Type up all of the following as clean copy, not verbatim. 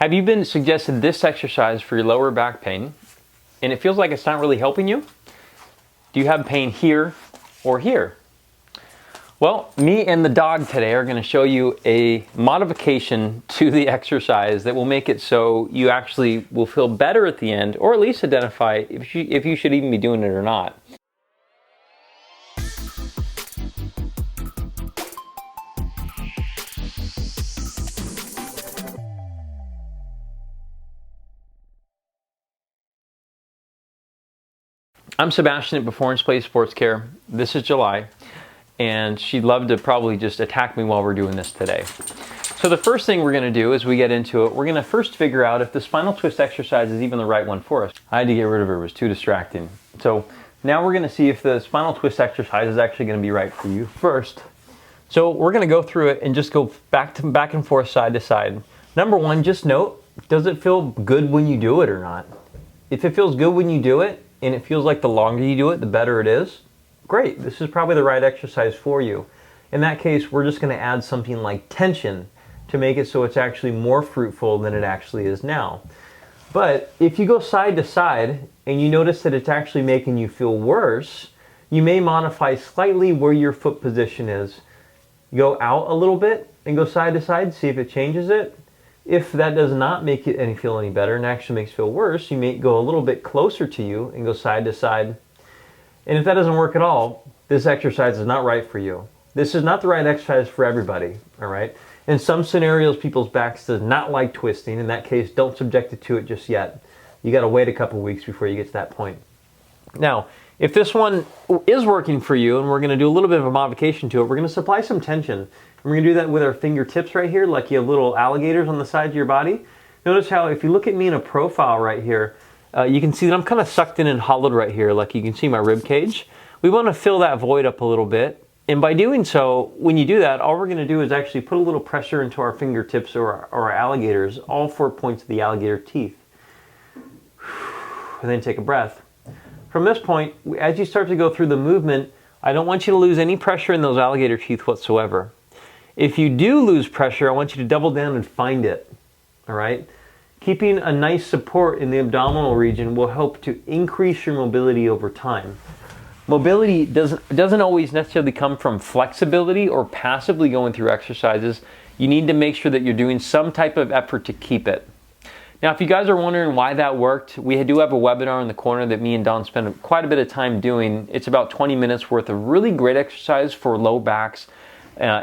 Have you been suggested this exercise for your lower back pain and it feels like it's not really helping you? Do you have pain here or here? Well, me and the dog today are going to show you a modification to the exercise that will make it so you actually will feel better at the end, or at least identify if you should even be doing it or not. I'm Sebastian at Performance Play Sports Care. This is July, and she'd love to probably just attack me while we're doing this today. So the first thing we're going to do as we get into it, we're going to first figure out if the spinal twist exercise is even the right one for us. I had to get rid of her, it was too distracting. So now we're going to see if the spinal twist exercise is actually going to be right for you first. So we're going to go through it and just go back and forth, side to side. Number one, just note, does it feel good when you do it or not? If it feels good when you do it, and it feels like the longer you do it, the better it is, great. This is probably the right exercise for you. In that case, we're just going to add something like tension to make it so it's actually more fruitful than it actually is now. But if you go side to side and you notice that it's actually making you feel worse, you may modify slightly where your foot position is. Go out a little bit and go side to side, see if it changes it. If that does not make it feel any better and actually makes it feel worse, you may go a little bit closer to you and go side to side. And if that doesn't work at all, this exercise is not right for you. This is not the right exercise for everybody, all right? In some scenarios, people's backs does not like twisting. In that case, don't subject it to it just yet. You got to wait a couple weeks before you get to that point. Now, if this one is working for you and we're going to do a little bit of a modification to it, we're going to supply some tension. We're going to do that with our fingertips right here, like you have little alligators on the sides of your body. Notice how if you look at me in a profile right here, you can see that I'm kind of sucked in and hollowed right here, like you can see my rib cage. We want to fill that void up a little bit. And by doing so, when you do that, all we're going to do is actually put a little pressure into our fingertips or our alligators, all 4 points of the alligator teeth. And then take a breath. From this point, as you start to go through the movement, I don't want you to lose any pressure in those alligator teeth whatsoever. If you do lose pressure, I want you to double down and find it, all right? Keeping a nice support in the abdominal region will help to increase your mobility over time. Mobility doesn't always necessarily come from flexibility or passively going through exercises. You need to make sure that you're doing some type of effort to keep it. Now, if you guys are wondering why that worked, we do have a webinar in the corner that me and Don spend quite a bit of time doing. It's about 20 minutes worth of really great exercise for low backs,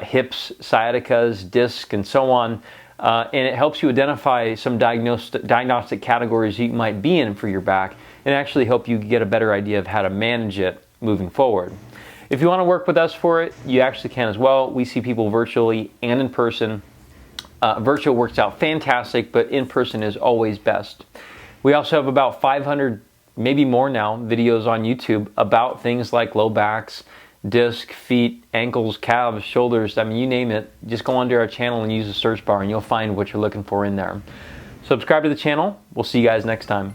hips, sciaticas, discs, and so on. And it helps you identify some diagnostic categories you might be in for your back and actually help you get a better idea of how to manage it moving forward. If you want to work with us for it, you actually can as well. We see people virtually and in person. Virtual works out fantastic, but in person is always best. We also have about 500, maybe more now, videos on YouTube about things like low backs, disc, feet, ankles, calves, shoulders. I mean, you name it. Just go onto our channel and use the search bar and you'll find what you're looking for in there. Subscribe to the channel. We'll see you guys next time.